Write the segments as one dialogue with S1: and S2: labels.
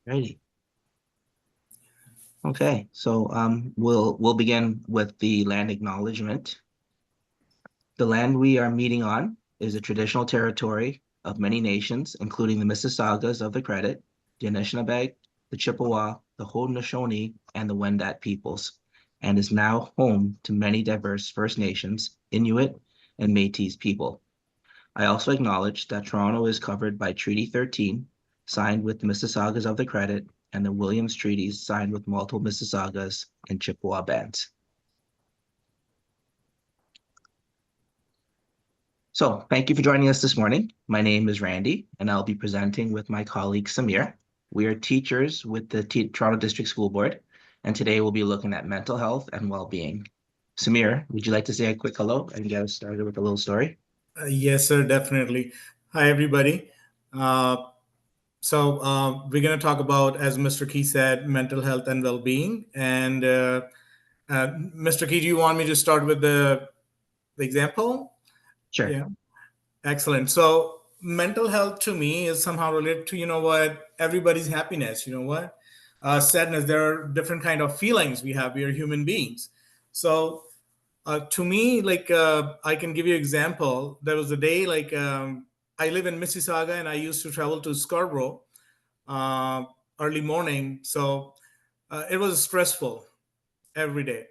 S1: Righty. Okay, so we'll begin with the land acknowledgement. The land we are meeting on is a traditional territory of many nations, including the Mississaugas of the Credit, the Anishinaabe, the Chippewa, the Haudenosaunee, and the Wendat peoples, and is now home to many diverse First Nations, Inuit, and Métis people. I also acknowledge that Toronto is covered by Treaty 13, signed with the Mississaugas of the Credit, and the Williams Treaties signed with multiple Mississaugas and Chippewa bands. So thank you for joining us this morning. My name is Randy, and I'll be presenting with my colleague Samir. We are teachers with the Toronto District School Board, and today we'll be looking at mental health and well-being. Samir, would you like to say a quick hello and get us started with a little story?
S2: Yes, sir, definitely. Hi, everybody. We're going to talk about, as Mr. Key said, mental health and well-being. And Mr. Key, do you want me to start with the example?
S1: Sure.
S2: Yeah, excellent. So mental health to me is somehow related to, everybody's happiness, sadness. There are different kind of feelings we have. We are human beings. So to me, I can give you an example. There was a day, I live in Mississauga and I used to travel to Scarborough uh, early morning. So it was stressful every day.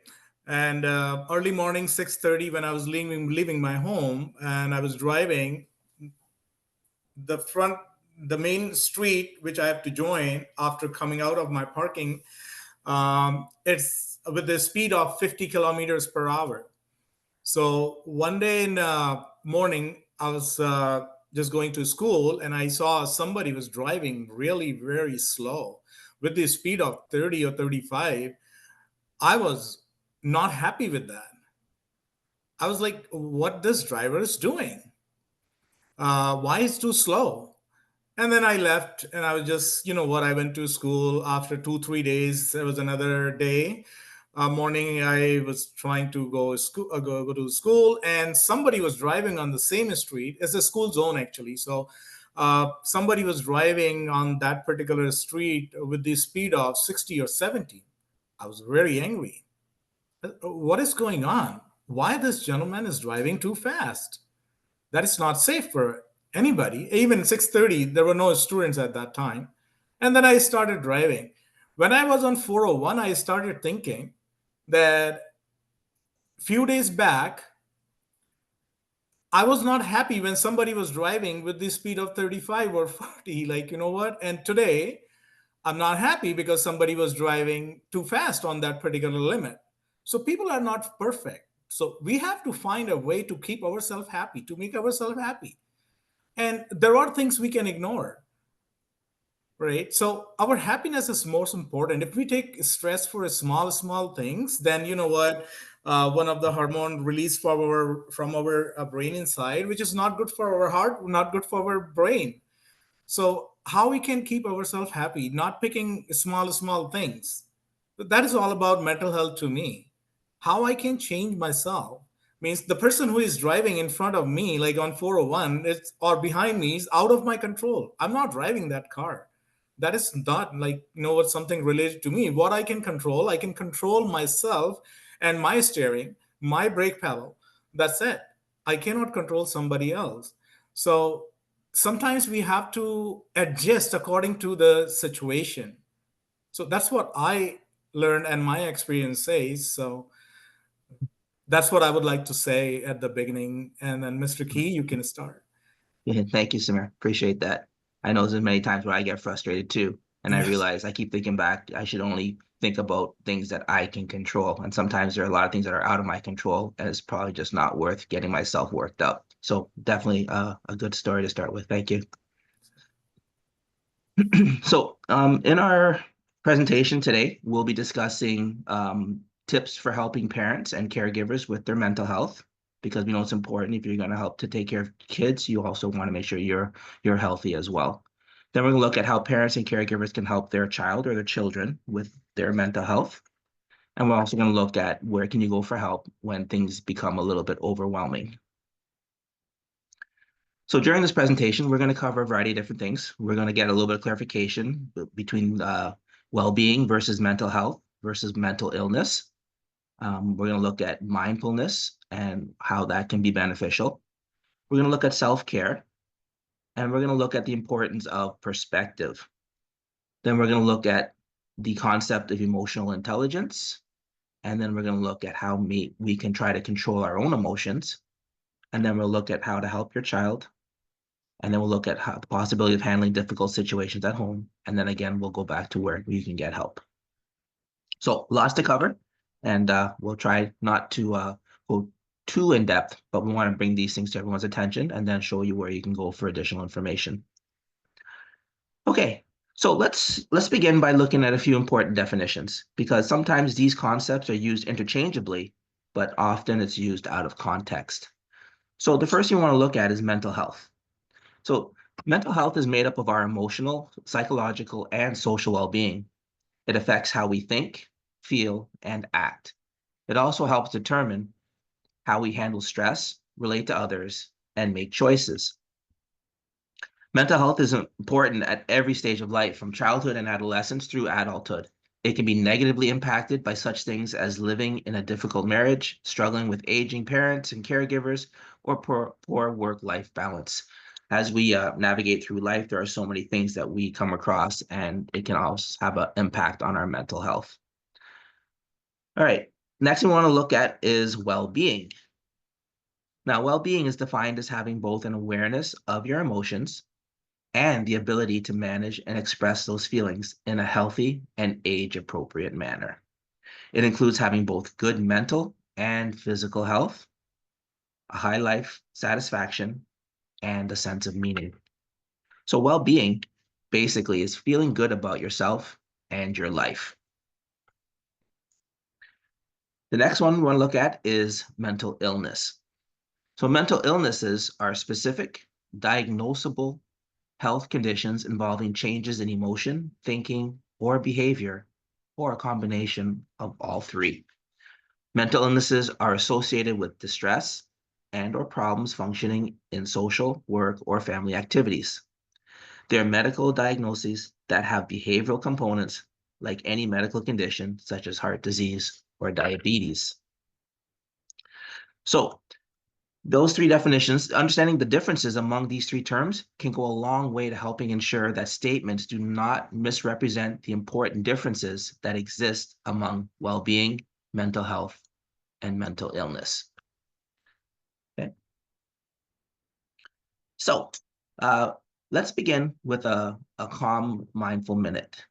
S2: And early morning, 6:30, when I was leaving my home and I was driving, the front, the main street, which I have to join after coming out of my parking, it's with the speed of 50 kilometers per hour. So one day in morning, I was just going to school and I saw somebody was driving really very slow with the speed of 30 or 35. I was not happy with that. I was like, what this driver is doing? Why is too slow? And then I left and I was just, I went to school after 2, 3 days. There was another day. Morning, I was trying to go to school, and somebody was driving on the same street. It's a school zone, actually. So somebody was driving on that particular street with the speed of 60 or 70. I was very angry. What is going on? Why this gentleman is driving too fast? That is not safe for anybody. Even 6:30, there were no students at that time. And then I started driving. When I was on 401, I started thinking that few days back, I was not happy when somebody was driving with the speed of 35 or 40. Like, you know what? And today, I'm not happy because somebody was driving too fast on that particular limit. So people are not perfect. So we have to find a way to keep ourselves happy, to make ourselves happy. And there are things we can ignore, right? So our happiness is most important. If we take stress for a small things, then you know what, one of the hormone released from our brain inside, which is not good for our heart, not good for our brain. So how we can keep ourselves happy, not picking small things. That is all about mental health to me. How I can change myself means the person who is driving in front of me, like on 401, or behind me, is out of my control. I'm not driving that car. That is not like, what, something related to me. What I can control myself and my steering, my brake pedal. That's it. I cannot control somebody else. So sometimes we have to adjust according to the situation. So that's what I learned and my experience says. So that's what I would like to say at the beginning. And then, Mr. Key, you can start.
S1: Yeah, thank you, Samir. Appreciate that. I know there's many times where I get frustrated too, and I
S2: Yes.
S1: realize I keep thinking back, I should only think about things that I can control. And sometimes there are a lot of things that are out of my control, and it's probably just not worth getting myself worked up. So definitely a good story to start with. Thank you. So in our presentation today, we'll be discussing tips for helping parents and caregivers with their mental health, because we know it's important. If you're going to help to take care of kids, you also want to make sure you're healthy as well. Then we're going to look at how parents and caregivers can help their child or their children with their mental health. And we're also going to look at where can you go for help when things become a little bit overwhelming. So during this presentation, we're going to cover a variety of different things. We're going to get a little bit of clarification between well-being versus mental health versus mental illness. We're going to look at mindfulness and how that can be beneficial. We're going to look at self-care, and we're going to look at the importance of perspective. Then we're going to look at the concept of emotional intelligence, and then we're going to look at how we can try to control our own emotions, and then we'll look at how to help your child, and then we'll look at the possibility of handling difficult situations at home, and then again, we'll go back to where you can get help. So lots to cover, and we'll try not to go too in depth, but we want to bring these things to everyone's attention and then show you where you can go for additional information. Okay, so let's begin by looking at a few important definitions, because sometimes these concepts are used interchangeably, but often it's used out of context. So the first thing we want to look at is mental health. So mental health is made up of our emotional, psychological, and social well-being. It affects how we think, feel, and act. It also helps determine how we handle stress, relate to others, and make choices. Mental health is important at every stage of life, from childhood and adolescence through adulthood. It can be negatively impacted by such things as living in a difficult marriage, struggling with aging parents and caregivers, or poor work-life balance. As we navigate through life, there are so many things that we come across, and it can also have an impact on our mental health. All right, next we want to look at is well-being. Now, well-being is defined as having both an awareness of your emotions and the ability to manage and express those feelings in a healthy and age-appropriate manner. It includes having both good mental and physical health, a high life satisfaction, and a sense of meaning. So well-being basically is feeling good about yourself and your life. The next one we want to look at is mental illness. So mental illnesses are specific, diagnosable health conditions involving changes in emotion, thinking, or behavior, or a combination of all three. Mental illnesses are associated with distress and or problems functioning in social, work, or family activities. They're medical diagnoses that have behavioral components like any medical condition, such as heart disease or diabetes. So those three definitions, understanding the differences among these three terms can go a long way to helping ensure that statements do not misrepresent the important differences that exist among well-being, mental health, and mental illness. Okay. So let's begin with a calm, mindful minute.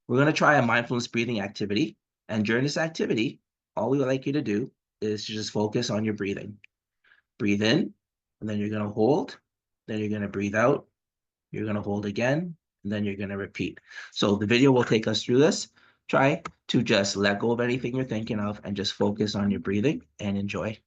S1: We're going to try a mindfulness breathing activity. And during this activity, all we would like you to do is to just focus on your breathing. Breathe in, and then you're going to hold. Then you're going to breathe out. You're going to hold again, and then you're going to repeat. So the video will take us through this. Try to just let go of anything you're thinking of and just focus on your breathing and enjoy.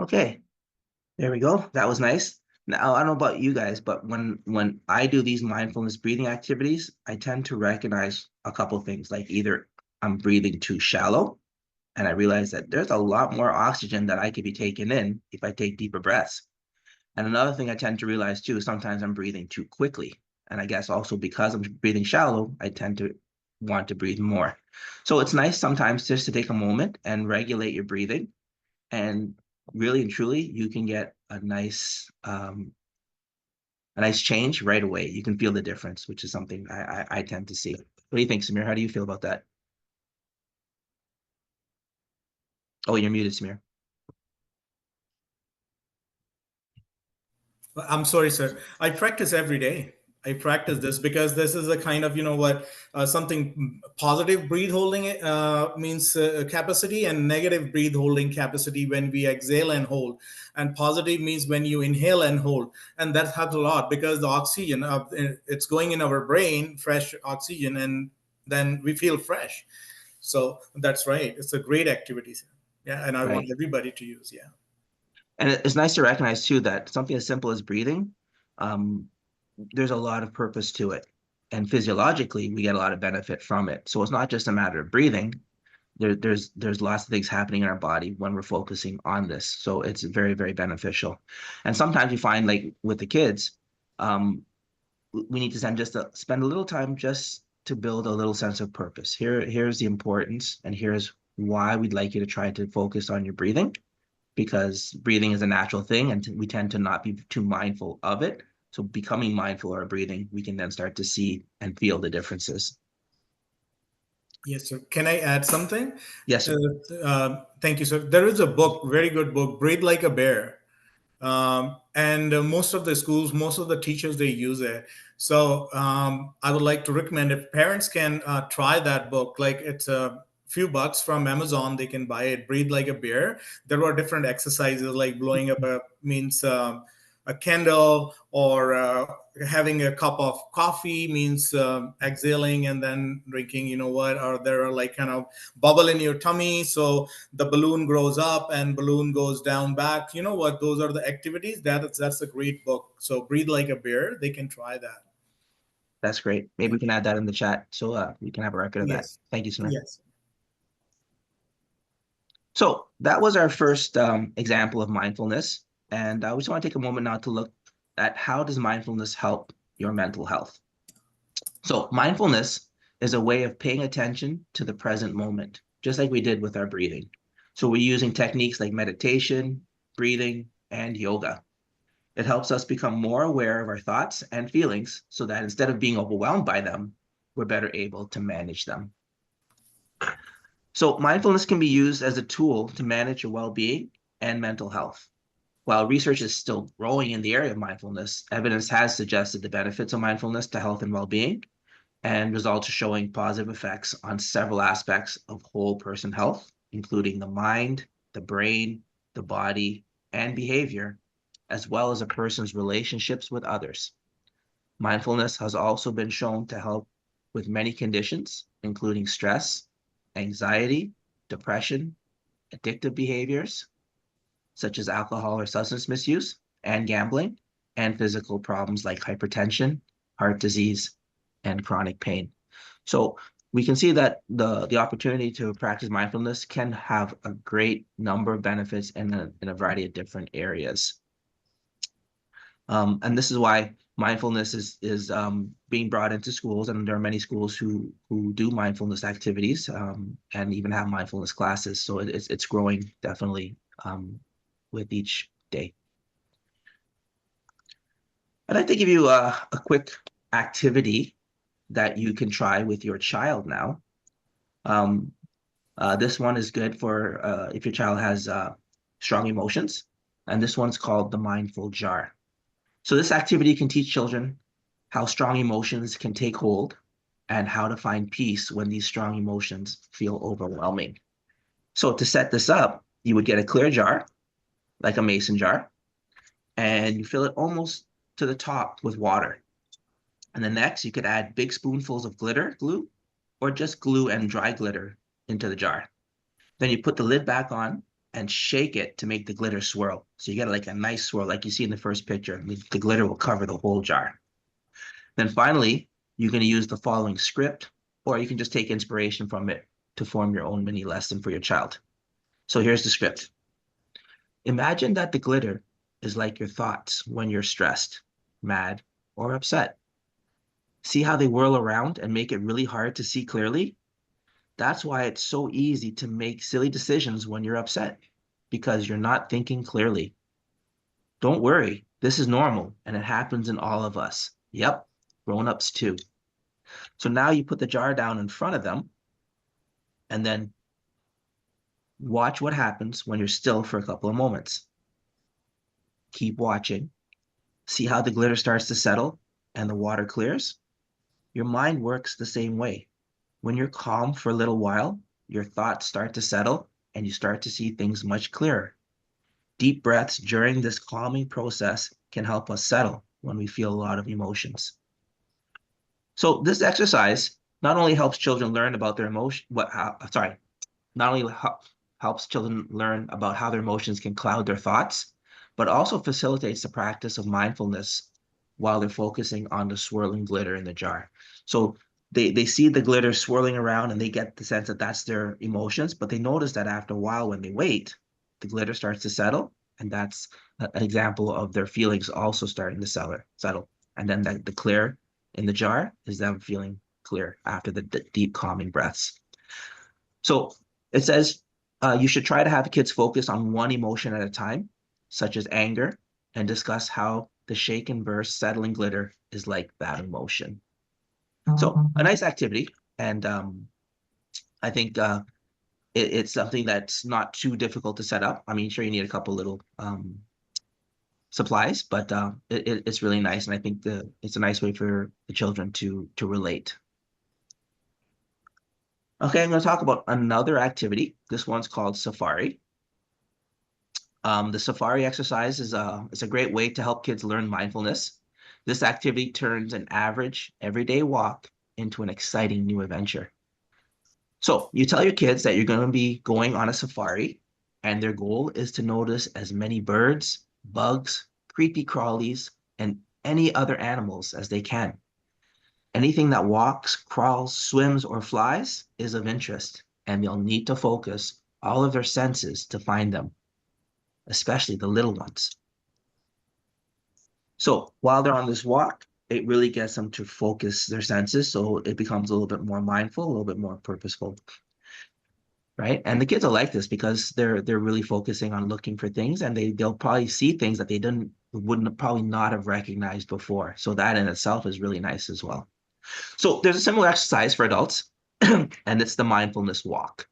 S1: Okay, there we go. That was nice. Now, I don't know about you guys, but when I do these mindfulness breathing activities, I tend to recognize a couple things, like either I'm breathing too shallow, and I realize that there's a lot more oxygen that I could be taking in if I take deeper breaths. And another thing I tend to realize too, sometimes I'm breathing too quickly. And I guess also because I'm breathing shallow, I tend to want to breathe more. So it's nice sometimes just to take a moment and regulate your breathing. And really and truly, you can get a nice a nice change right away. You can feel the difference, which is something I tend to see. What do you think, Samir? How do you feel about that? Oh, you're muted, Samir.
S2: I'm sorry, sir. I practice every day. I practice this because this is a kind of, something positive breathe holding means capacity, and negative breathe holding capacity when we exhale and hold. And positive means when you inhale and hold. And that helps a lot because the oxygen, it's going in our brain, fresh oxygen, and then we feel fresh. So that's right. It's a great activity, sir. Yeah. And I want
S1: Right.
S2: everybody to use. Yeah.
S1: And it's nice to recognize too that something as simple as breathing, um, there's a lot of purpose to it. And physiologically, we get a lot of benefit from it. So it's not just a matter of breathing. There's lots of things happening in our body when we're focusing on this. So it's very, very beneficial. And sometimes you find like with the kids, um, we need to spend a little time just to build a little sense of purpose. Here's the importance, and here's why we'd like you to try to focus on your breathing, because breathing is a natural thing and we tend to not be too mindful of it. So becoming mindful of our breathing, we can then start to see and feel the differences.
S2: Yes, sir. Can I add something?
S1: Yes, sir.
S2: Thank you, sir. There is a book, very good book, Breathe Like a Bear. And most of the schools, most of the teachers, they use it. So I would like to recommend if parents can try that book. Like it's a few bucks from Amazon, they can buy it. Breathe Like a Bear. There are different exercises like blowing up a means a candle, or having a cup of coffee means exhaling and then drinking. You know what? Or there are like kind of bubble in your tummy, so the balloon grows up and balloon goes down back. You know what? Those are the activities. That's a great book. So Breathe Like a Bear. They can try that.
S1: That's great. Maybe we can add that in the chat so we can have a record of that.
S2: Yes.
S1: Thank you, Samir.
S2: Yes.
S1: So that was our first example of mindfulness. And we just want to take a moment now to look at how does mindfulness help your mental health. So mindfulness is a way of paying attention to the present moment, just like we did with our breathing. So we're using techniques like meditation, breathing, and yoga. It helps us become more aware of our thoughts and feelings so that instead of being overwhelmed by them, we're better able to manage them. So mindfulness can be used as a tool to manage your well-being and mental health. While research is still growing in the area of mindfulness, evidence has suggested the benefits of mindfulness to health and well-being, and results are showing positive effects on several aspects of whole person health, including the mind, the brain, the body, and behavior, as well as a person's relationships with others. Mindfulness has also been shown to help with many conditions, including stress, anxiety, depression, addictive behaviors, such as alcohol or substance misuse, and gambling, and physical problems like hypertension, heart disease, and chronic pain. So we can see that the opportunity to practice mindfulness can have a great number of benefits in a variety of different areas. And this is why mindfulness is being brought into schools, and there are many schools who do mindfulness activities and even have mindfulness classes. So it's growing definitely with each day. I'd like to give you a quick activity that you can try with your child now. Um, this one is good for if your child has strong emotions, and this one's called the mindful jar. So this activity can teach children how strong emotions can take hold and how to find peace when these strong emotions feel overwhelming. So to set this up, you would get a clear jar, like a mason jar, and you fill it almost to the top with water. And then next, you could add big spoonfuls of glitter glue or just glue and dry glitter into the jar. Then you put the lid back on and shake it to make the glitter swirl. So you get like a nice swirl, like you see in the first picture. The glitter will cover the whole jar. Then finally, you're going to use the following script, or you can just take inspiration from it to form your own mini lesson for your child. So here's the script. Imagine that the glitter is like your thoughts when you're stressed, mad, or upset. See how they whirl around and make it really hard to see clearly? That's why it's so easy to make silly decisions when you're upset, because you're not thinking clearly. Don't worry, This is normal and it happens in all of us. Yep, grown-ups too. So now you put the jar down in front of them and then watch what happens when you're still for a couple of moments. Keep watching. See how the glitter starts to settle and the water clears? Your mind works the same way. When you're calm for a little while, your thoughts start to settle and you start to see things much clearer. Deep breaths during this calming process can help us settle when we feel a lot of emotions. So this exercise not only helps children learn about their emotion, not only helps children learn about how their emotions can cloud their thoughts, but also facilitates the practice of mindfulness while they're focusing on the swirling glitter in the jar. So they see the glitter swirling around and they get the sense that that's their emotions, but they notice that after a while when they wait, the glitter starts to settle, and that's an example of their feelings also starting to settle. And then the clear in the jar is them feeling clear after the deep calming breaths. So it says you should try to have kids focus on one emotion at a time, such as anger, and discuss how the shake and burst settling glitter is like that emotion. So a nice activity, and I think it's something that's not too difficult to set up. I mean, sure, you need a couple little supplies, but it's really nice, and I think it's a nice way for the children to relate. Okay, I'm going to talk about another activity. This one's called Safari. The Safari exercise is a great way to help kids learn mindfulness. This activity turns an average everyday walk into an exciting new adventure. So you tell your kids that you're going to be going on a safari, and their goal is to notice as many birds, bugs, creepy crawlies, and any other animals as they can. Anything that walks, crawls, swims, or flies is of interest, and they'll need to focus all of their senses to find them, especially the little ones. So while they're on this walk, it really gets them to focus their senses, so it becomes a little bit more mindful, a little bit more purposeful, right? And the kids will like this because they're really focusing on looking for things, and they'll probably see things that they wouldn't probably not have recognized before. So that in itself is really nice as well. So there's a similar exercise for adults, and it's the mindfulness walk.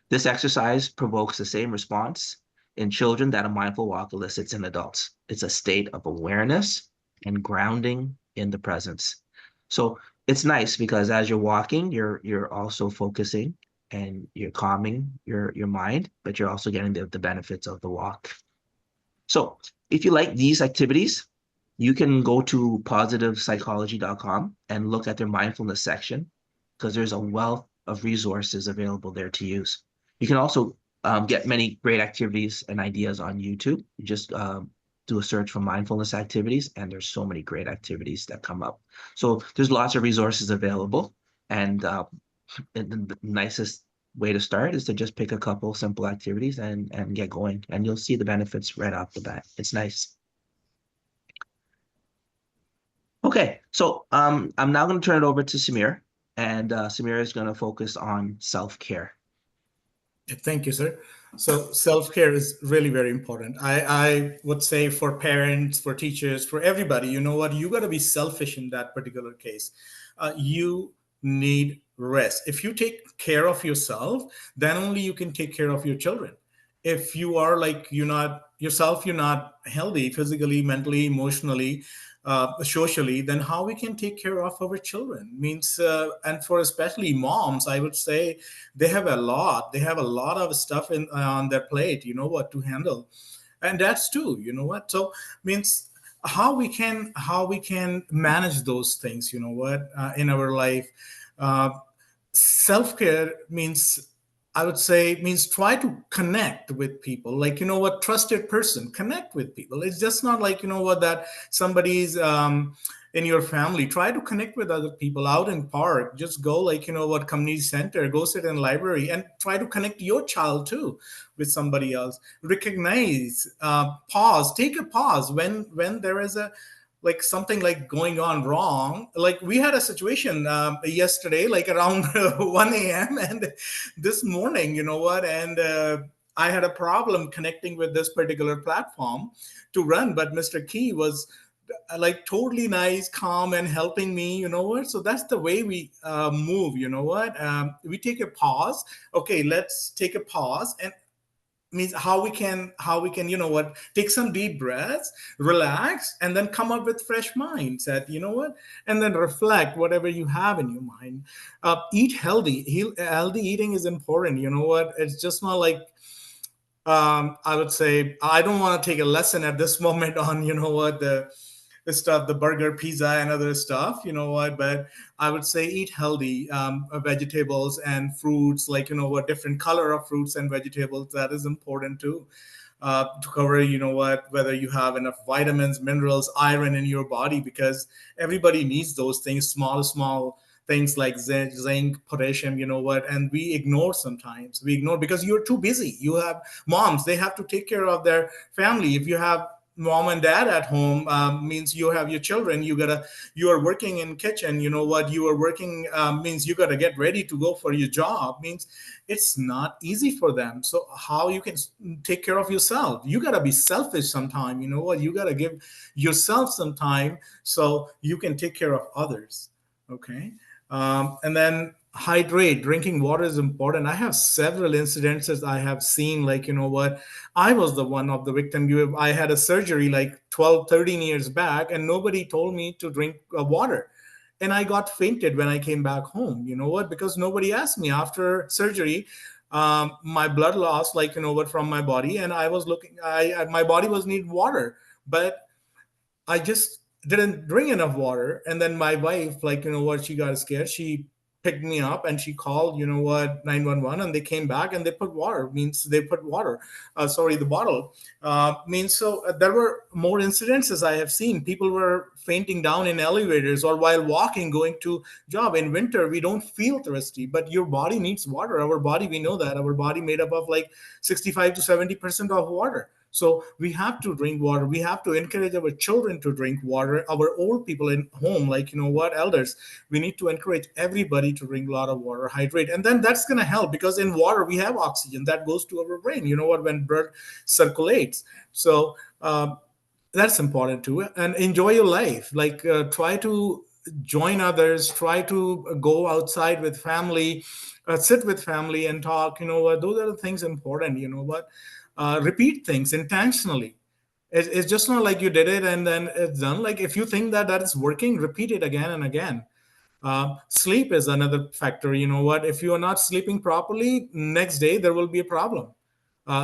S1: This exercise provokes the same response in children that a mindful walk elicits in adults. It's a state of awareness and grounding in the presence. So it's nice because as you're walking, you're also focusing and you're calming your mind, but you're also getting the benefits of the walk. So if you like these activities, you can go to positivepsychology.com and look at their mindfulness section because there's a wealth of resources available there to use. You can also get many great activities and ideas on YouTube. You just do a search for mindfulness activities, and there's so many great activities that come up. So there's lots of resources available, and the nicest way to start is to just pick a couple simple activities and get going, and you'll see the benefits right off the bat. It's nice. Okay, so I'm now going to turn it over to Samir, and Samir is going to focus on self-care.
S2: Thank you, sir. So self-care is really very important. I would say for parents, for teachers, for everybody, you know what? You got to be selfish in that particular case. You need rest. If you take care of yourself, then only you can take care of your children. If you are like you're not yourself, you're not healthy physically, mentally, emotionally, socially, then how we can take care of our children means, and for especially moms, I would say they have a lot of stuff on their plate, you know what, to handle, and that's too, you know what. So means how we can manage those things, you know what, in our life. Uh, Self-care means, I would say, means try to connect with people, like, you know what, trusted person, connect with people. It's just not like, you know what, that somebody's in your family. Try to connect with other people out in park. Just go, like, you know what, community center, go sit in library and try to connect your child too with somebody else. Recognize, pause, take a pause when there is a like something like going on wrong. Like we had a situation yesterday, like around 1 a.m. and this morning, you know what, and I had a problem connecting with this particular platform to run, but Mr. Key was like totally nice, calm, and helping me. You know what? So that's the way we move. You know what? We take a pause. Okay, let's take a pause and means how we can take some deep breaths, relax, and then come up with fresh mindset. And then reflect whatever you have in your mind. Eat healthy. Healthy eating is important. You know what? It's just not like I would say I don't want to take a lesson at this moment on the stuff, the burger, pizza, and other stuff. But I would say eat healthy, vegetables and fruits, like what different color of fruits and vegetables. That is important too. To cover, whether you have enough vitamins, minerals, iron in your body, because everybody needs those things, small things like zinc, potassium, and we ignore sometimes. We ignore because you're too busy. You have moms, they have to take care of their family. If you have mom and dad at home, means you have your children, you are working in kitchen, you are working, means you gotta get ready to go for your job, means it's not easy for them. So how you can take care of yourself? You gotta be selfish sometime. You gotta give yourself some time so you can take care of others. Okay. And then hydrate. Drinking water is important. I have several incidences I have seen, like I was the one of the victim. I had a surgery like 12, 13 years back, and nobody told me to drink water. And I got fainted when I came back home. Because nobody asked me after surgery. My blood loss, from my body, and I was looking. My body was need water, but I just didn't drink enough water. And then my wife, she got scared. She picked me up and she called, 911, and they came back and they put water, means they put water, sorry, the bottle. Means so there were more incidences I have seen. People were fainting down in elevators or while walking, going to job. In winter, we don't feel thirsty, but your body needs water. Our body, we know that our body made up of like 65 to 70% of water. So we have to drink water. We have to encourage our children to drink water. Our old people in home, elders, we need to encourage everybody to drink a lot of water, hydrate. And then that's going to help, because in water, we have oxygen that goes to our brain, when blood circulates. So that's important too. And enjoy your life. Try to join others, try to go outside with family, sit with family and talk. Those are the things important. Repeat things intentionally. It's just not like you did it and then it's done. Like if you think that is working, repeat it again and again. Sleep is another factor. If you are not sleeping properly, next day there will be a problem.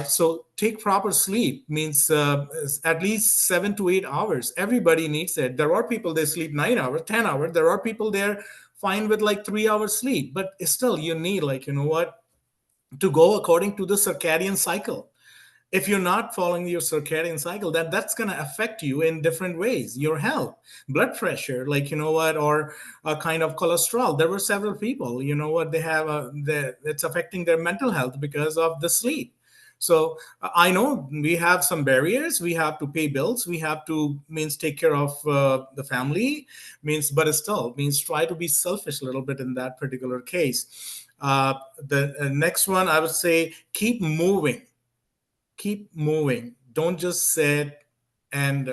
S2: So take proper sleep, means at least 7 to 8 hours. Everybody needs it. There are people, they sleep 9 hours, 10 hours. There are people, they're fine with like 3 hours sleep, but still you need, to go according to the circadian cycle. If you're not following your circadian cycle, that's going to affect you in different ways. Your health, blood pressure, or a kind of cholesterol. There were several people, they have it's affecting their mental health because of the sleep. So I know we have some barriers. We have to pay bills. We have to, means, take care of the family, means, but still means try to be selfish a little bit in that particular case. The next one, I would say, keep moving. Keep moving. Don't just sit and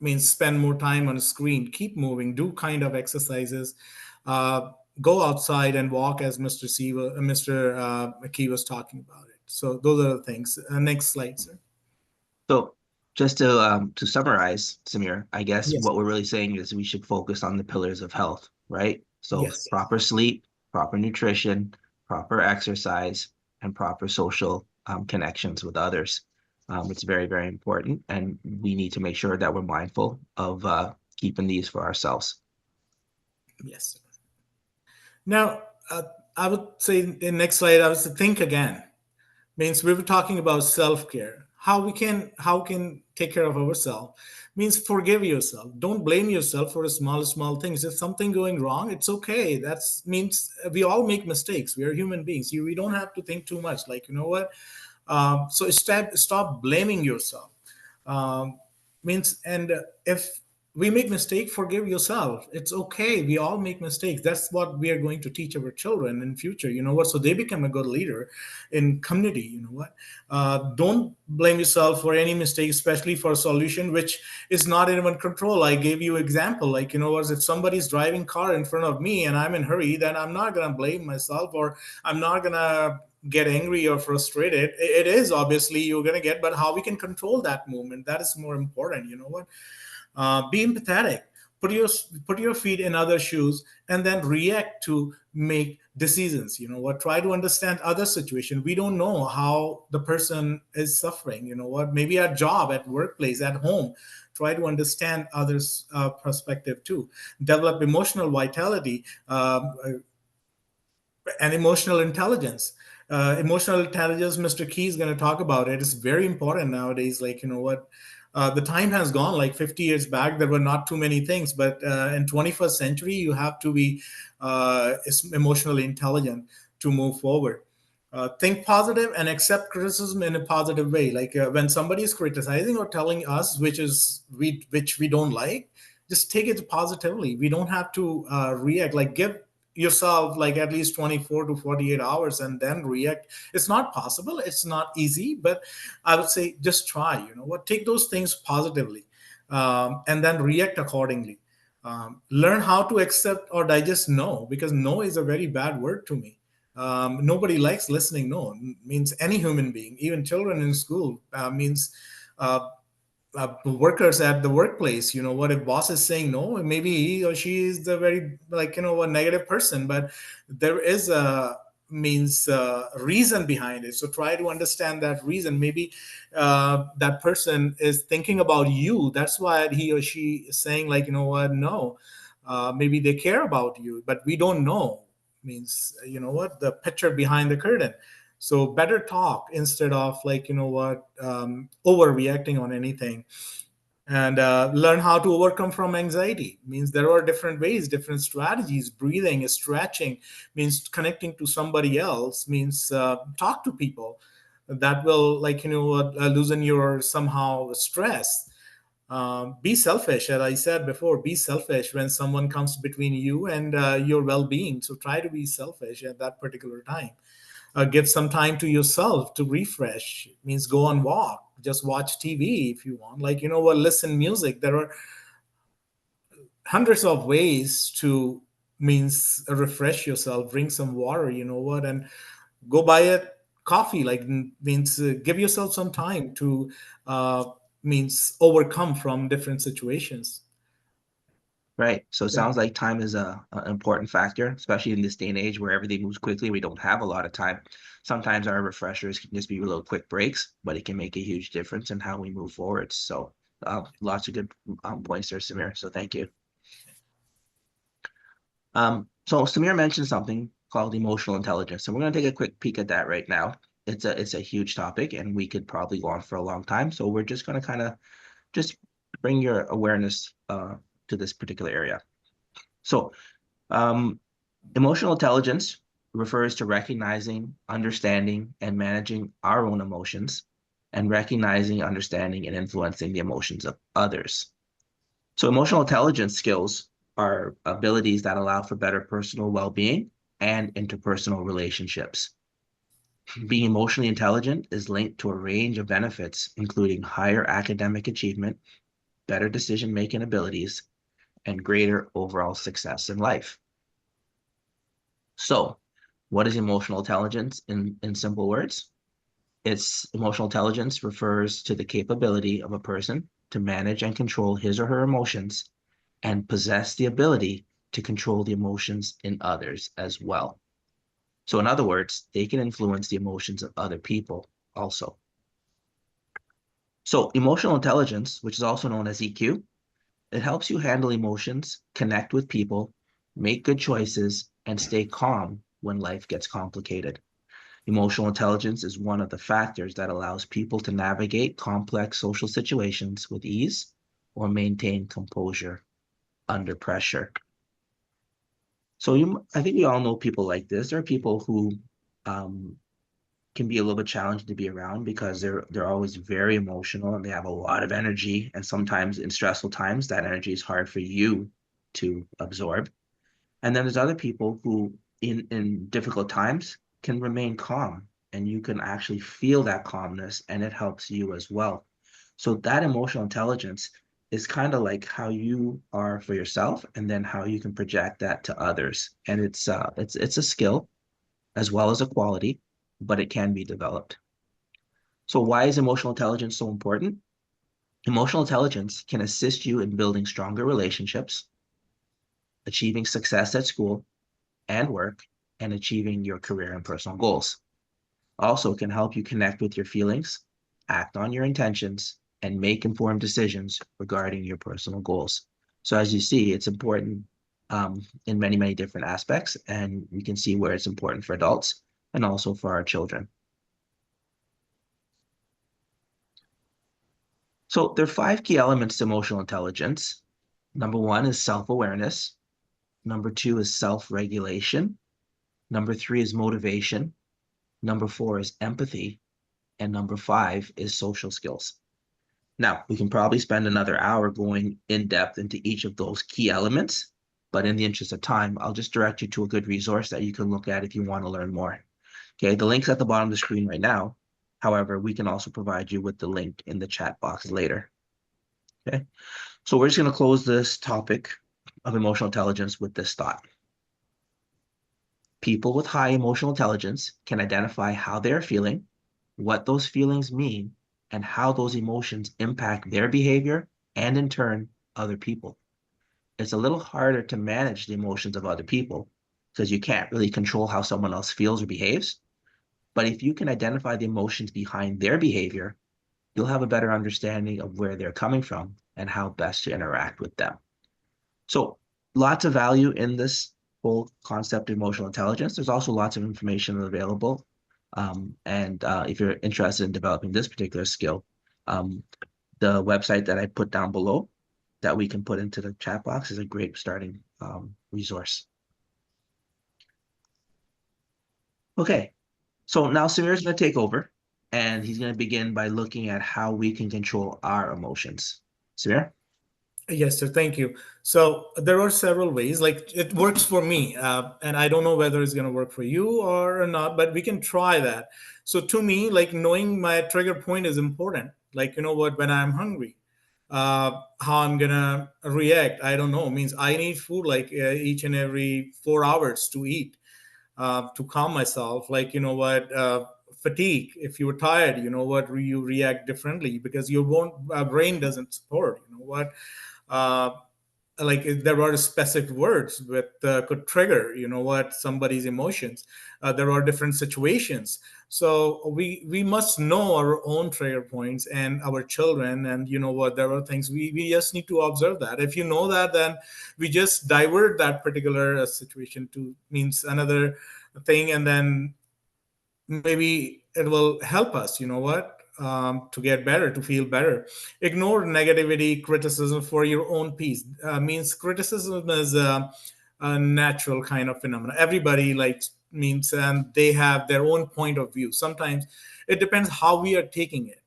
S2: means spend more time on a screen. Keep moving. Do kind of exercises. Go outside and walk, as Mr. McKee was talking about it. So those are the things. Next slide, sir.
S1: So just to summarize, Samir, I guess
S2: Yes.
S1: what we're really saying is we should focus on the pillars of health, right? So
S2: Yes.
S1: proper sleep, proper nutrition, proper exercise, and proper social connections with others. It's very, very important, and we need to make sure that we're mindful of keeping these for ourselves.
S2: Yes. Now, I would say in the next slide, I was to think again. Means we were talking about self-care, how we can take care of ourselves. Means forgive yourself, don't blame yourself for the small things. If something going wrong, it's okay. That's means we all make mistakes. We are human beings. We don't have to think too much, so stop blaming yourself. um, Means, and if we make mistake, forgive yourself. It's okay, we all make mistakes. That's what we are going to teach our children in future, you know what, so they become a good leader in community, you know what. Don't blame yourself for any mistake, especially for a solution which is not in your control. I gave you example, like, you know what, if somebody's driving car in front of me and I'm in hurry, then I'm not going to blame myself, or I'm not going to get angry or frustrated. It is obviously you're going to get, but how we can control that movement, that is more important, you know what. Be empathetic. Put your put your feet in other shoes, and then react to make decisions. You know what? Try to understand other situation. We don't know how the person is suffering. You know what? Maybe at job, at workplace, at home. Try to understand others' perspective too. Develop emotional vitality. And emotional intelligence. Emotional intelligence, Mr. Key is going to talk about it. It's very important nowadays. Like, you know what, the time has gone. Like 50 years back, there were not too many things, but in 21st century, you have to be emotionally intelligent to move forward. Think positive and accept criticism in a positive way. Like when somebody is criticizing or telling us which we don't like, just take it positively. We don't have to react. Like give yourself like at least 24 to 48 hours and then react. It's not possible, it's not easy, but I would say just try, you know what, take those things positively, and then react accordingly. Learn how to accept or digest no, because no is a very bad word to me. Nobody likes listening no. Means any human being, even children in school, means uh, workers at the workplace. You know what, if boss is saying no, maybe he or she is the very, like, you know, a negative person, but there is a means reason behind it. So try to understand that reason. Maybe that person is thinking about you, that's why he or she is saying, like, you know what, no. Maybe they care about you, but we don't know. Means, you know what, the picture behind the curtain. So better talk instead of, like, you know what, overreacting on anything. And learn how to overcome from anxiety. Means there are different ways, different strategies. Breathing, stretching, means connecting to somebody else, means talk to people. That will, like, you know, loosen your somehow stress. Be selfish, as I said before. Be selfish when someone comes between you and your well-being. So try to be selfish at that particular time. Give some time to yourself to refresh. It means go on walk, just watch TV if you want, like, you know what, listen music. There are hundreds of ways to means refresh yourself. Drink some water, you know what, and go buy a coffee. Like means give yourself some time to uh, means overcome from different situations.
S1: Right. So it sounds like time is an important factor, especially in this day and age where everything moves quickly. We don't have a lot of time. Sometimes our refreshers can just be little quick breaks, but it can make a huge difference in how we move forward. So lots of good points there, Samir. So thank you. So Samir mentioned something called emotional intelligence, and we're going to take a quick peek at that right now. It's a huge topic, and we could probably go on for a long time. So we're just going to kind of just bring your awareness to this particular area. So emotional intelligence refers to recognizing, understanding, and managing our own emotions, and recognizing, understanding, and influencing the emotions of others. So emotional intelligence skills are abilities that allow for better personal well-being and interpersonal relationships. Being emotionally intelligent is linked to a range of benefits, including higher academic achievement, better decision-making abilities, and greater overall success in life. So, what is emotional intelligence in simple words? Emotional intelligence refers to the capability of a person to manage and control his or her emotions and possess the ability to control the emotions in others as well. So, in other words, they can influence the emotions of other people also. So, emotional intelligence, which is also known as EQ, it helps you handle emotions, connect with people, make good choices, and stay calm when life gets complicated. Emotional intelligence is one of the factors that allows people to navigate complex social situations with ease or maintain composure under pressure. So I think we all know people like this. There are people who um, can be a little bit challenging to be around because they're always very emotional and they have a lot of energy. And sometimes in stressful times, that energy is hard for you to absorb. And then there's other people who, in difficult times, can remain calm, and you can actually feel that calmness, and it helps you as well. So that emotional intelligence is kind of like how you are for yourself, and then how you can project that to others. And it's a skill as well as a quality, but it can be developed. So why is emotional intelligence so important? Emotional intelligence can assist you in building stronger relationships, achieving success at school and work, and achieving your career and personal goals. Also, can help you connect with your feelings, act on your intentions, and make informed decisions regarding your personal goals. So, as you see, it's important in many, many different aspects, and you can see where it's important for adults and also for our children. So, there are five key elements to emotional intelligence. Number one is self awareness. Number two is self regulation. Number three is motivation. Number four is empathy. And number five is social skills. Now, we can probably spend another hour going in depth into each of those key elements, but in the interest of time, I'll just direct you to a good resource that you can look at if you want to learn more. Okay, the link's at the bottom of the screen right now. However, we can also provide you with the link in the chat box later. Okay, so we're just going to close this topic of emotional intelligence with this thought. People with high emotional intelligence can identify how they are feeling, what those feelings mean, and how those emotions impact their behavior and, in turn, other people. It's a little harder to manage the emotions of other people because you can't really control how someone else feels or behaves. But if you can identify the emotions behind their behavior, you'll have a better understanding of where they're coming from and how best to interact with them. So, lots of value in this whole concept of emotional intelligence. There's also lots of information available. And if you're interested in developing this particular skill, the website that I put down below that we can put into the chat box is a great starting resource. Okay, so now Samir's going to take over, and he's going to begin by looking at how we can control our emotions. Samir?
S2: Yes, sir. Thank you. So there are several ways. Like it works for me, and I don't know whether it's going to work for you or not, but we can try that. So to me, like knowing my trigger point is important. Like you know what, when I'm hungry, how I'm gonna react, I don't know. Means I need food like each and every 4 hours to eat, to calm myself. Like you know what. Fatigue, if you're tired, you know what, you react differently because your brain doesn't support, you know what, uh, like there are specific words that could trigger, you know what, somebody's emotions. There are different situations, so we must know our own trigger points and our children, and you know what, there are things we just need to observe that. If you know that, then we just divert that particular situation to means another thing, and then maybe it will help us, you know what, to get better, to feel better. Ignore negativity, criticism for your own peace. Means criticism is a natural kind of phenomenon. Everybody likes means, and they have their own point of view. Sometimes it depends how we are taking it.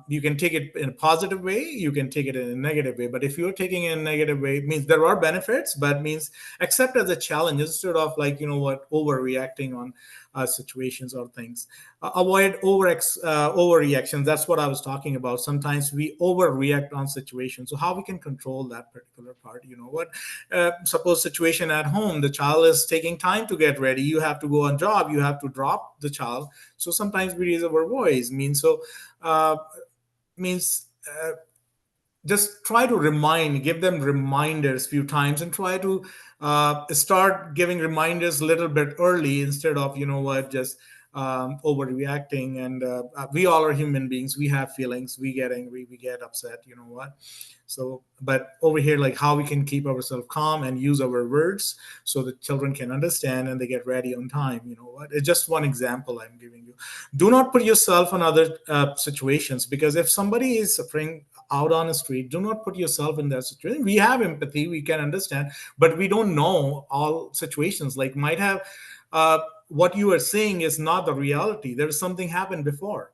S2: You can take it in a positive way, you can take it in a negative way, but if you're taking it in a negative way, it means there are benefits, but means accept as a challenge instead of like you know what, overreacting on situations or things. Avoid overreactions. That's what I was talking about. Sometimes we overreact on situations, so how we can control that particular part, you know what, suppose situation at home, the child is taking time to get ready, you have to go on job, you have to drop the child, so sometimes we raise our voice, means so uh, means just try to give them reminders few times, and try to start giving reminders a little bit early instead of you know what, just overreacting. And we all are human beings, we have feelings, we get angry, we get upset, you know what. So but over here, like how we can keep ourselves calm and use our words so that children can understand and they get ready on time, you know what. It's just one example I'm giving you. Do not put yourself in other situations, because if somebody is suffering out on the street, do not put yourself in that situation. We have empathy, we can understand, but we don't know all situations. Like might have what you are saying is not the reality. There's something happened before,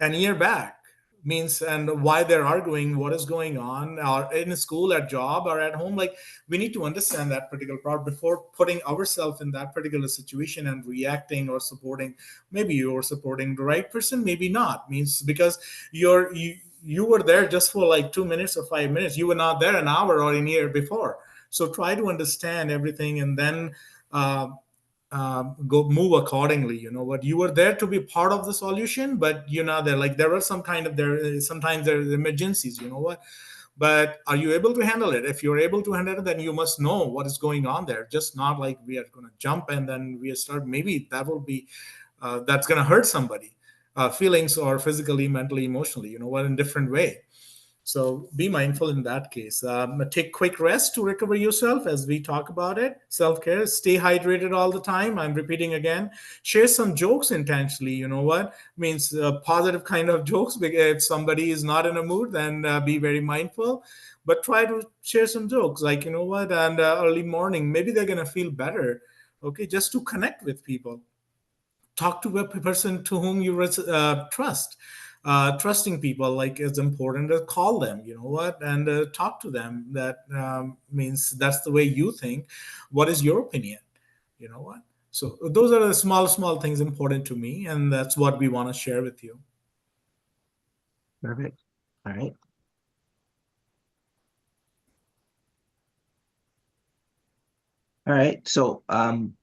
S2: an year back, means, and why they're arguing, what is going on, or in school, at job, or at home. Like, we need to understand that particular part before putting ourselves in that particular situation and reacting or supporting. Maybe you're supporting the right person, maybe not, means, because you were there just for like 2 minutes or 5 minutes. You were not there an hour or a year before. So try to understand everything, and then uh, go move accordingly. You know what, you were there to be part of the solution, but you're not there. Like, there are some kind of, there sometimes there are emergencies, you know what, but are you able to handle it? If you're able to handle it, then you must know what is going on there. Just not like we are going to jump and then we start, maybe that will be that's going to hurt somebody, feelings, or physically, mentally, emotionally, you know what, in different way. So be mindful in that case. Take quick rest to recover yourself, as we talk about it. Self care. Stay hydrated all the time. I'm repeating again. Share some jokes intentionally. You know what means, positive kind of jokes. If somebody is not in a mood, then be very mindful. But try to share some jokes, like, you know what, and early morning, maybe they're gonna feel better. Okay, just to connect with people. Talk to a person to whom you trust. Trusting people, like, is important. To call them, you know what, and talk to them. That means that's the way you think. What is your opinion? You know what, so those are the small things important to me, and that's what we want to share with you.
S1: Perfect. All right. All right. So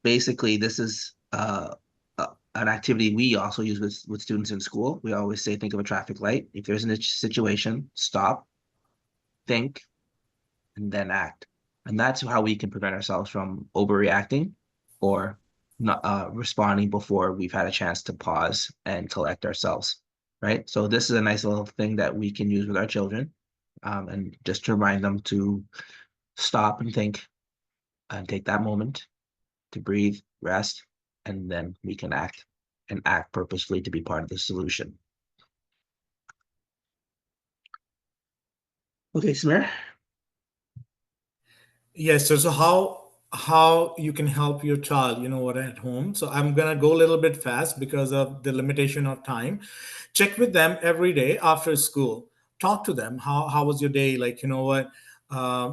S1: basically this is an activity we also use with students in school. We always say, think of a traffic light. If there's a situation, stop, think, and then act. And that's how we can prevent ourselves from overreacting or not responding before we've had a chance to pause and collect ourselves. Right. So this is a nice little thing that we can use with our children, and just to remind them to stop and think and take that moment to breathe, rest, and then we can act and act purposefully to be part of the solution. Okay, Samir.
S2: Yes. So how you can help your child, you know what, at home. So I'm gonna go a little bit fast because of the limitation of time. Check with them every day after school. Talk to them. How was your day? Like, you know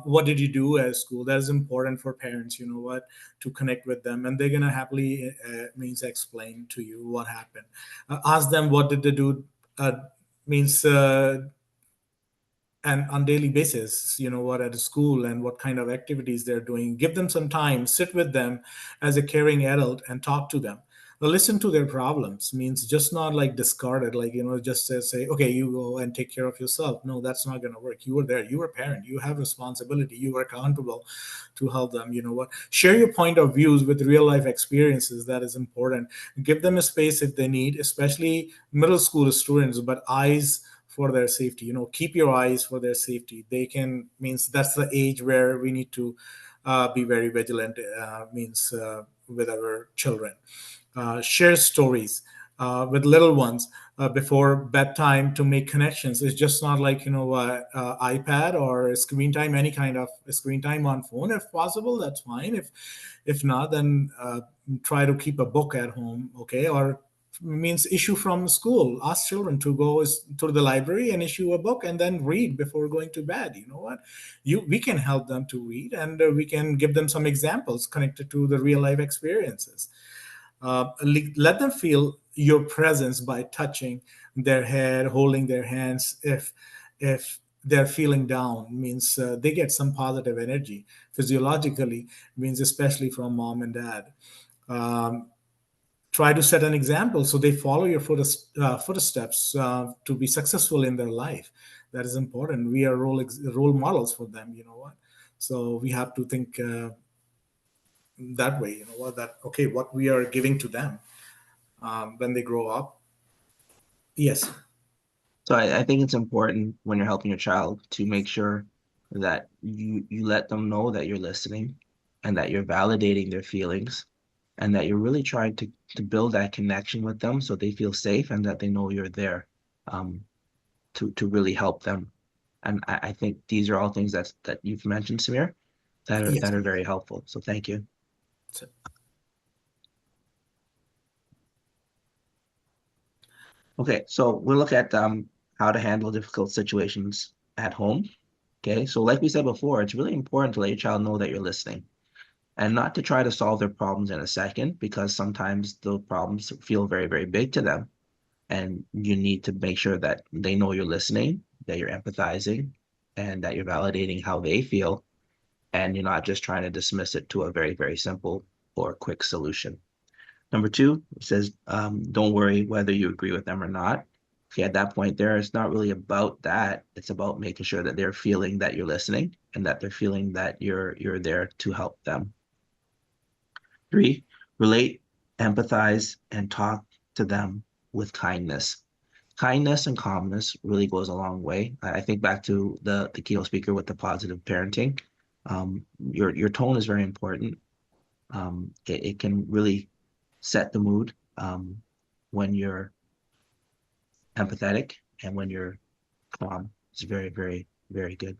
S2: what did you do at school? That is important for parents. You know what, to connect with them, and they're gonna happily means explain to you what happened. Ask them what did they do. Means and on daily basis, you know what, at a school, and what kind of activities they're doing. Give them some time, sit with them as a caring adult, and talk to them. Listen to their problems, means just not like discard it, like, you know, just say, okay, you go and take care of yourself. No, that's not going to work. You were there, you were a parent, you have responsibility, you are accountable to help them. You know what, share your point of views with real life experiences. That is important. Give them a space if they need, especially middle school students, but eyes for their safety. You know, keep your eyes for their safety. They can, means, that's the age where we need to be very vigilant, means with our children. Share stories with little ones before bedtime to make connections. It's just not like, you know, iPad or screen time, any kind of screen time on phone. If possible, that's fine. If not, then try to keep a book at home, okay? Or means issue from school. Ask children to go to the library and issue a book and then read before going to bed. You know what, we can help them to read, and we can give them some examples connected to the real life experiences. Let them feel your presence by touching their head, holding their hands. If they're feeling down, means they get some positive energy physiologically, means especially from mom and dad. Um, Try to set an example so they follow your footsteps to be successful in their life. That is important. We are role models for them. You know what? So we have to think that way. You know what? That okay, what we are giving to them when they grow up. Yes.
S1: So I think it's important when you're helping your child to make sure that you let them know that you're listening and that you're validating their feelings and that you're really trying to build that connection with them so they feel safe and that they know you're there, um, to really help them. And I think these are all things that you've mentioned, Samir, that
S2: Yes.
S1: are very helpful. So thank you.
S2: So,
S1: Okay, so we'll look at how to handle difficult situations at home. Okay, so like we said before, it's really important to let your child know that you're listening and not to try to solve their problems in a second because sometimes the problems feel very, very big to them. And you need to make sure that they know you're listening, that you're empathizing, and that you're validating how they feel. And you're not just trying to dismiss it to a very, very simple or quick solution. Number two, it says, don't worry whether you agree with them or not. Okay, at that point there, it's not really about that. It's about making sure that they're feeling that you're listening and that they're feeling that you're there to help them. Three, relate, empathize, and talk to them with kindness. Kindness and calmness really goes a long way. I think back to the keynote speaker with the positive parenting. Your tone is very important. It can really set the mood when you're empathetic and when you're calm. It's very, very, very good.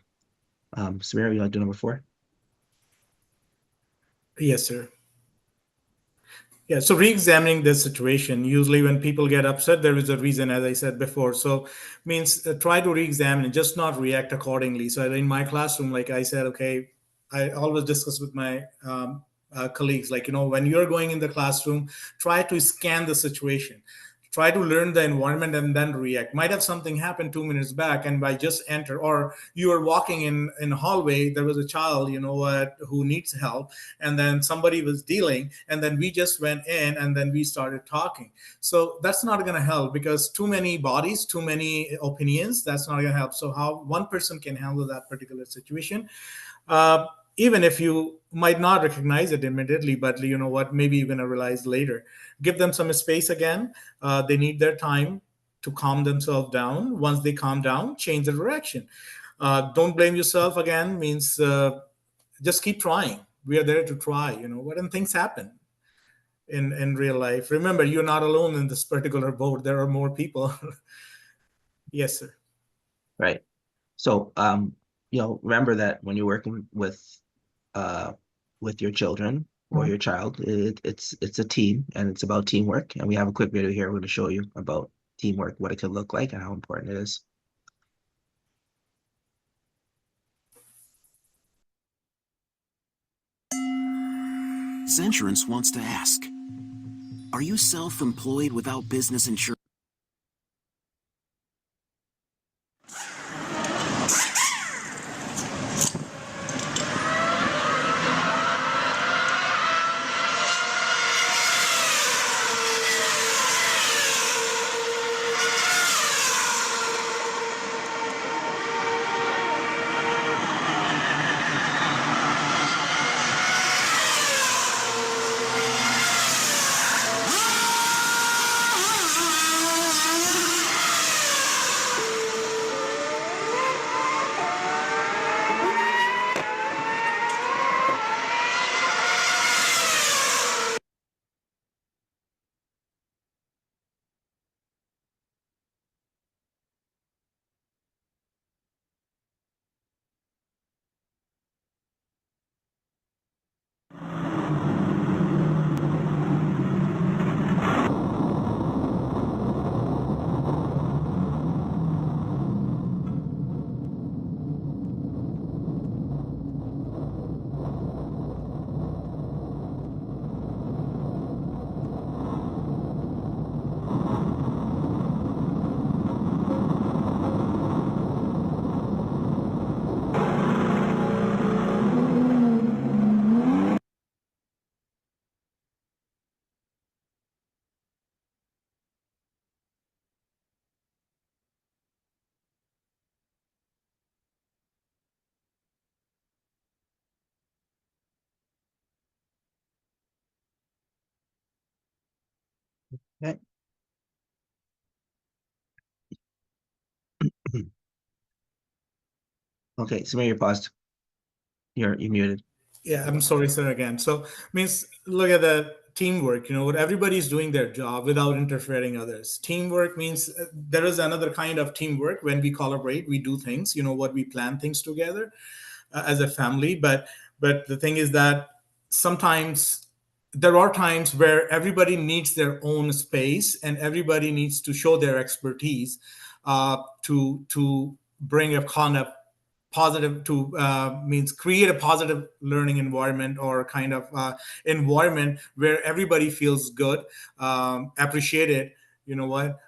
S1: Samira, you want to do number four?
S2: Yes, sir. Yeah, so re-examining this situation, usually when people get upset, there is a reason, as I said before. So means try to re-examine and just not react accordingly. So in my classroom, like I said, okay, I always discuss with my colleagues, like, when you're going in the classroom, try to scan the situation. Try to learn the environment and then react. Might have something happen 2 minutes back, and by just enter, or you are walking in a hallway, there was a child, who needs help, and then somebody was dealing, and then we just went in and then we started talking. So that's not going to help, because too many bodies, too many opinions, that's not going to help. So how one person can handle that particular situation, uh, even if you might not recognize it immediately, but you know what, maybe you're going to realize later. Give them some space again. They need their time to calm themselves down. Once they calm down, change the direction. Don't blame yourself again, means just keep trying. We are there to try, what, and things happen in real life. Remember, you're not alone in this particular boat. There are more people. Yes, sir.
S1: Right. So, remember that when you're working uh, with your children or your child, it's a team and it's about teamwork. And we have a quick video here. We're going to show you about teamwork, what it could look like, and how important it is.
S3: Zensurance wants to ask, are you self-employed without business insurance?
S1: Okay. Okay, Samir, you're paused. You're muted.
S2: Yeah, I'm sorry, sir, again. So means look at the teamwork, what everybody's doing their job without interfering others. Teamwork means there is another kind of teamwork when we collaborate, we do things, what we plan things together as a family. But the thing is that sometimes there are times where everybody needs their own space and everybody needs to show their expertise to bring a kind of positive to means create a positive learning environment or kind of environment where everybody feels good, appreciated,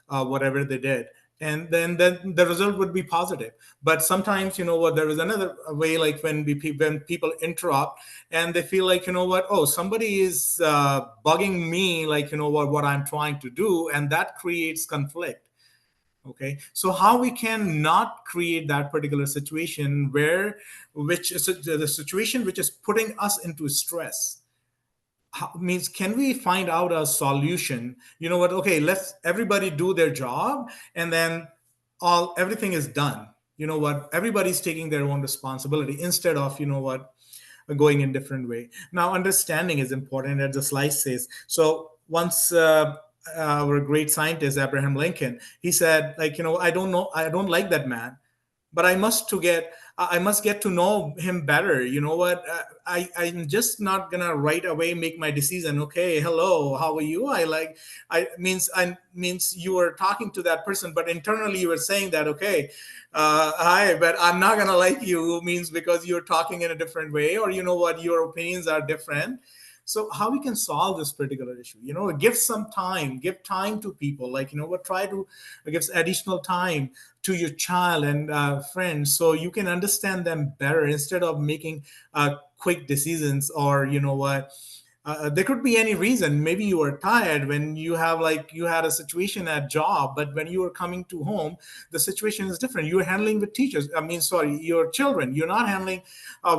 S2: whatever they did, and then the result would be positive. But sometimes, there is another way, like when people interrupt and they feel like, oh, somebody is bugging me, like, what I'm trying to do, and that creates conflict. Okay, so how we can not create that particular situation which is the situation which is putting us into stress. Means, can we find out a solution? You know what, okay, let's everybody do their job, and then everything is done. Everybody's taking their own responsibility instead of, going in different way. Now, understanding is important, as the slide says. So once our great scientist Abraham Lincoln, he said, like, I don't know, I don't like that man, but I must get to know him better. I'm just not gonna right away make my decision. Okay, hello, how are you? I means you were talking to that person, but internally you were saying that, okay, hi, but I'm not gonna like you, means because you're talking in a different way, or your opinions are different. So how we can solve this particular issue? Give time to people, like, try to give additional time to your child and friends, so you can understand them better instead of making quick decisions. Or there could be any reason. Maybe you were tired when you had a situation at job, but when you were coming to home, the situation is different. You're handling with teachers. I mean, sorry, your children. You're not handling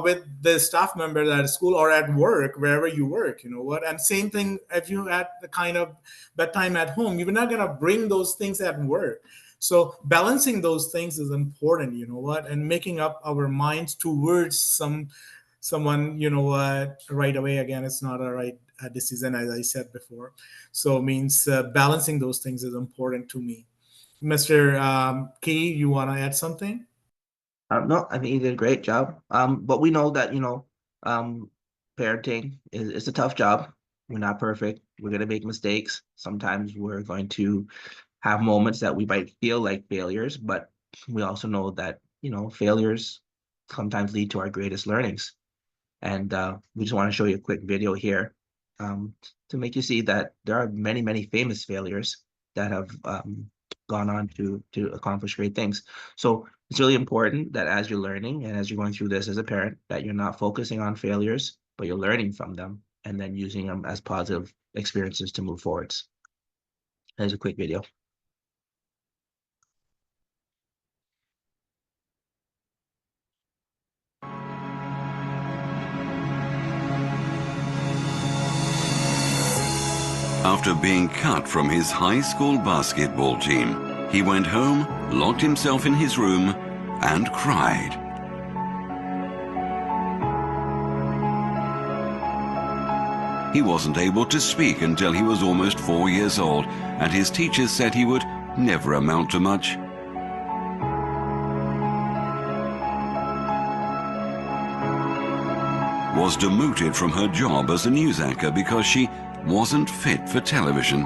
S2: with the staff members at school or at work, wherever you work. And same thing, if you had the kind of bedtime at home, you're not gonna bring those things at work. So balancing those things is important, and making up our minds towards someone, right away. Again, it's not a right decision, as I said before. So means balancing those things is important to me. Mr. Key, you want to add something?
S1: No, I think you did a great job. But we know that, parenting is a tough job. We're not perfect. We're going to make mistakes. Sometimes we're going to have moments that we might feel like failures, but we also know that, failures sometimes lead to our greatest learnings. And we just want to show you a quick video here to make you see that there are many, many famous failures that have gone on to accomplish great things. So it's really important that as you're learning and as you're going through this as a parent, that you're not focusing on failures, but you're learning from them and then using them as positive experiences to move forwards. Here's a quick video.
S4: After being cut from his high school basketball team, he went home, locked himself in his room, and cried. He wasn't able to speak until he was almost 4 years old, and his teachers said he would never amount to much. Was demoted from her job as a news anchor because she wasn't fit for television.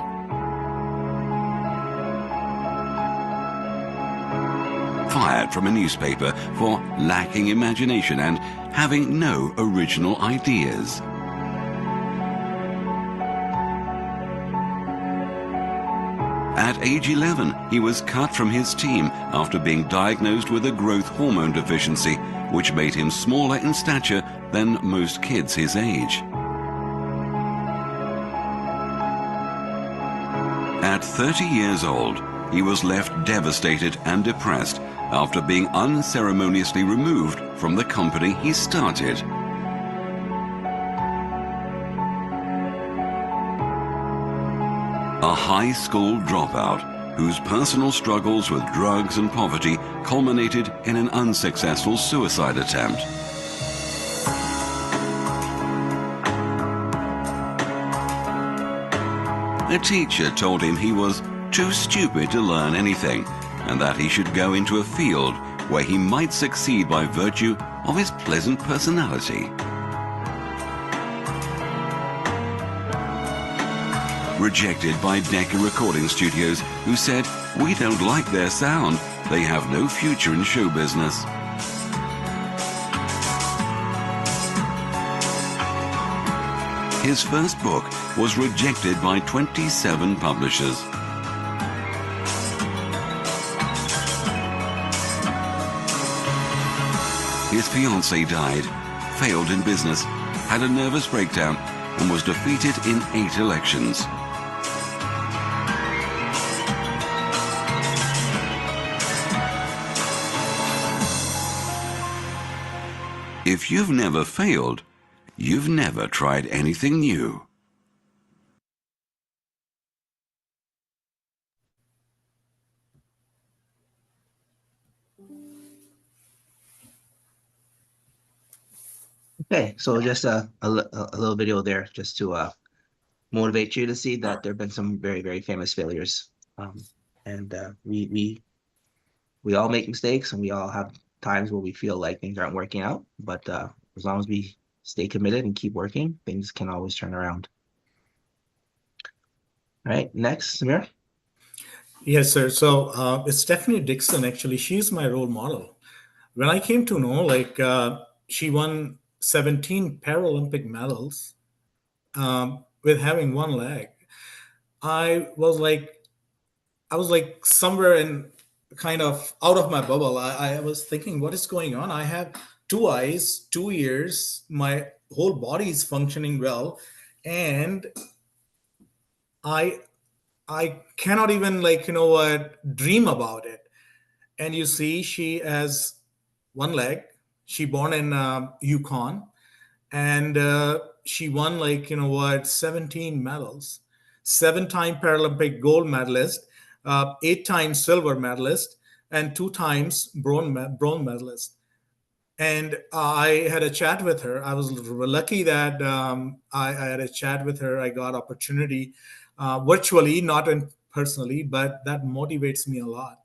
S4: Fired from a newspaper for lacking imagination and having no original ideas. At age 11, he was cut from his team after being diagnosed with a growth hormone deficiency, which made him smaller in stature than most kids his age. At 30 years old, he was left devastated and depressed after being unceremoniously removed from the company he started. A high school dropout whose personal struggles with drugs and poverty culminated in an unsuccessful suicide attempt. A teacher told him he was too stupid to learn anything and that he should go into a field where he might succeed by virtue of his pleasant personality. rejected by Decca Recording Studios, who said, "We don't like their sound. They have no future in show business." His first book was rejected by 27 publishers. His fiancée died, failed in business, had a nervous breakdown, and was defeated in 8 elections. If you've never failed, you've never tried anything new.
S1: Okay, so just a little video there just to motivate you to see that there have been some very, very famous failures. And we all make mistakes, and we all have times where we feel like things aren't working out. But as long as we stay committed and keep working, things can always turn around. All right, next, Samir.
S2: Yes, sir. So it's Stephanie Dixon, actually. She's my role model. When I came to know, she won 17 Paralympic medals with having one leg. I was like somewhere in kind of out of my bubble. I was thinking, what is going on? I have 2 eyes, 2 ears, my whole body is functioning well, and I cannot even dream about it. And you see, she has one leg. She born in Yukon, and she won 17 medals, 7-time Paralympic gold medalist, 8-time silver medalist, and 2 times bronze medalist. And I had a chat with her. I was lucky that I had a chat with her. I got opportunity virtually, not in personally, but that motivates me a lot.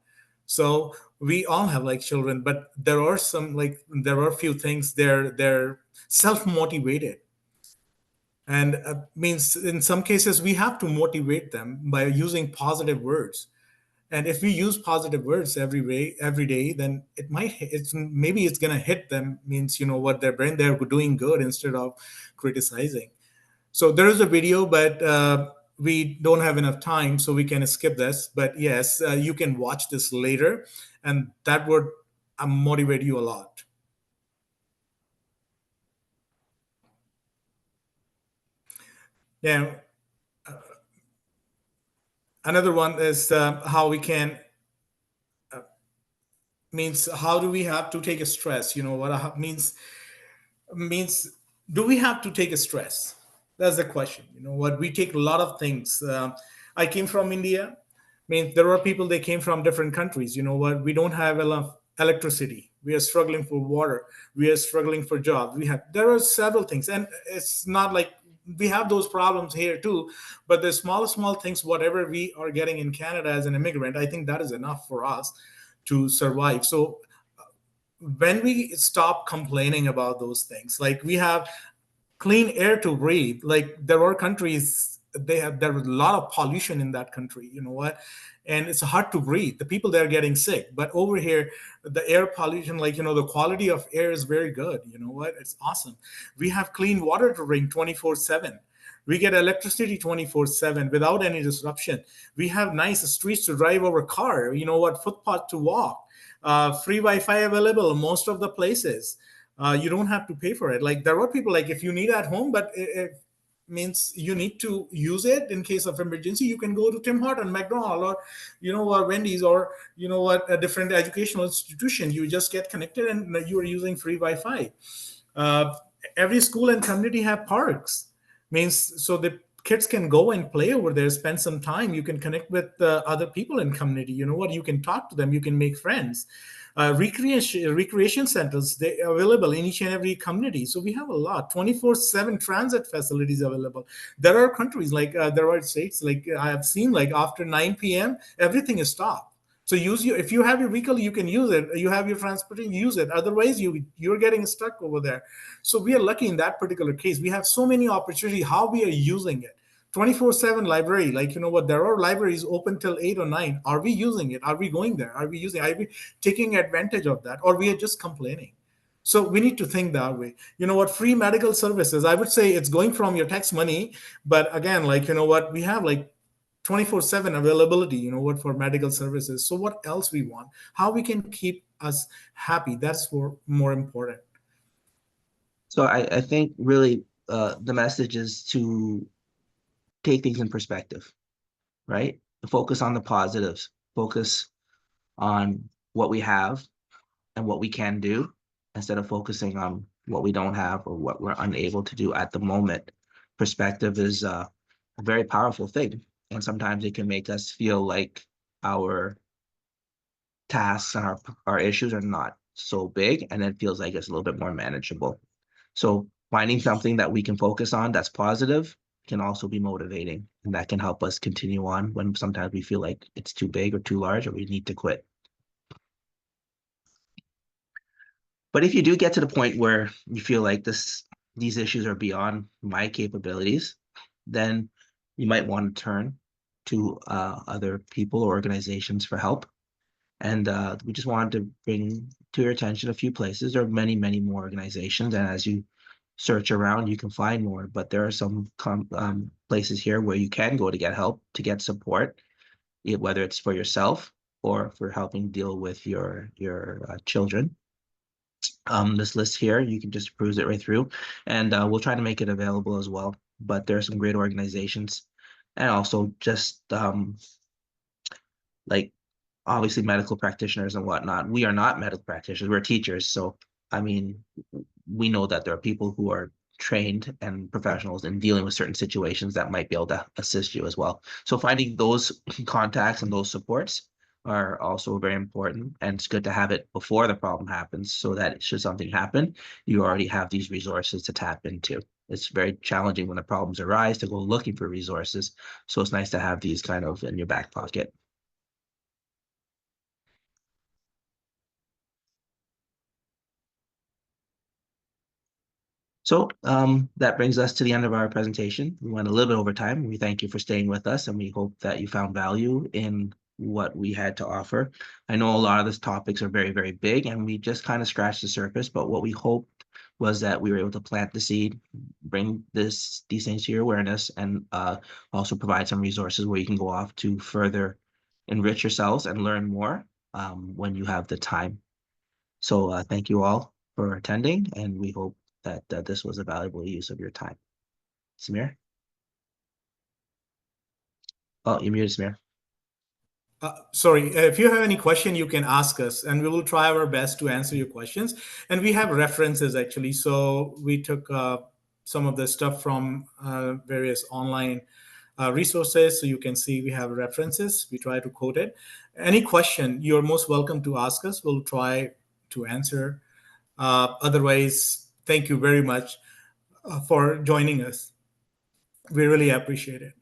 S2: So we all have children, but there are a few things they're self-motivated, and means in some cases we have to motivate them by using positive words. And if we use positive words every day, then maybe it's gonna hit them. Means what, their brain, they're doing good instead of criticizing. So there is a video, but we don't have enough time, so we can skip this. But yes, you can watch this later, and that would motivate you a lot. Now, another one is how we can means how do we have to take a stress? What means do we have to take a stress? That's the question. What, we take a lot of things. I came from India. There are people, they came from different countries. What, we don't have enough electricity. We are struggling for water. We are struggling for jobs. There are several things, and it's not like we have those problems here too, but the small things, whatever we are getting in Canada as an immigrant, I think that is enough for us to survive. So when we stop complaining about those things, like we have clean air to breathe, like there are countries, there was a lot of pollution in that country, and it's hard to breathe. The people there are getting sick. But over here, the air pollution, the quality of air is very good. It's awesome. We have clean water to drink 24/7. We get electricity 24/7 without any disruption. We have nice streets to drive our car, footpath to walk, free Wi-Fi available in most of the places. You don't have to pay for it. There are people, if you need at home, but it means you need to use it in case of emergency, you can go to Tim Horton, McDonald's, or Wendy's, or a different educational institution. You just get connected and you are using free Wi-Fi. Every school and community have parks, so the kids can go and play over there, spend some time. You can connect with other people in community. You can talk to them, you can make friends. Recreation centers, they are available in each and every community. So we have a lot. 24/7 transit facilities available. There are countries there are states I have seen after 9 p.m. everything is stopped. So if you have your vehicle, you can use it. You have your transportation, use it. Otherwise, you're getting stuck over there. So we are lucky in that particular case. We have so many opportunities. How we are using it 24/7 library, like, you know what, there are libraries open till 8 or 9. Are we using it? Are we going there? Are we taking advantage of that, or we are just complaining? So we need to think that way. You know what, free medical services, I would say it's going from your tax money. But again, like, you know what, we have like 24/7 availability, you know what, for medical services. So what else we want? How we can keep us happy? That's more important.
S1: So I think really the message is to take things in perspective, right? Focus on the positives, focus on what we have and what we can do instead of focusing on what we don't have or what we're unable to do at the moment. Perspective is a very powerful thing. And sometimes it can make us feel like our tasks and our issues are not so big, and it feels like it's a little bit more manageable. So finding something that we can focus on that's positive can also be motivating, and that can help us continue on when sometimes we feel like it's too big or too large or we need to quit. But if you do get to the point where you feel like these issues are beyond my capabilities, then you might want to turn to other people or organizations for help. And we just wanted to bring to your attention a few places. There are many, many more organizations, and as you search around, you can find more. But there are some places here where you can go to get help, to get support, whether it's for yourself or for helping deal with your children. This list here, you can just peruse it right through, and we'll try to make it available as well. But there are some great organizations, and also just like obviously medical practitioners and whatnot. We are not medical practitioners, we're teachers. So, I mean, we know that there are people who are trained and professionals in dealing with certain situations that might be able to assist you as well. So finding those contacts and those supports are also very important. And it's good to have it before the problem happens so that should something happen, you already have these resources to tap into. It's very challenging when the problems arise to go looking for resources. So it's nice to have these kind of in your back pocket. So that brings us to the end of our presentation. We went a little bit over time. We thank you for staying with us, and we hope that you found value in what we had to offer. I know a lot of these topics are very, very big, and we just kind of scratched the surface, but what we hoped was that we were able to plant the seed, bring these things to your awareness, and also provide some resources where you can go off to further enrich yourselves and learn more when you have the time. So thank you all for attending, and we hope that this was a valuable use of your time. Samir? Oh, you're muted, Samir.
S2: Sorry, if you have any question, you can ask us, and we will try our best to answer your questions. And we have references actually. So we took some of the stuff from various online resources. So you can see we have references. We try to quote it. Any question, you're most welcome to ask us. We'll try to answer. Otherwise, thank you very much for joining us. We really appreciate it.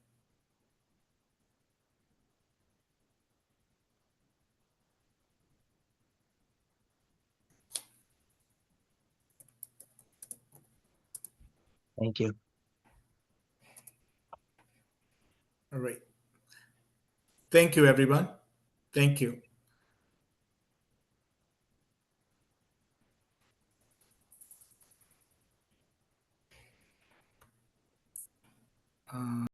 S1: Thank you.
S2: All right. Thank you, everyone. Thank you.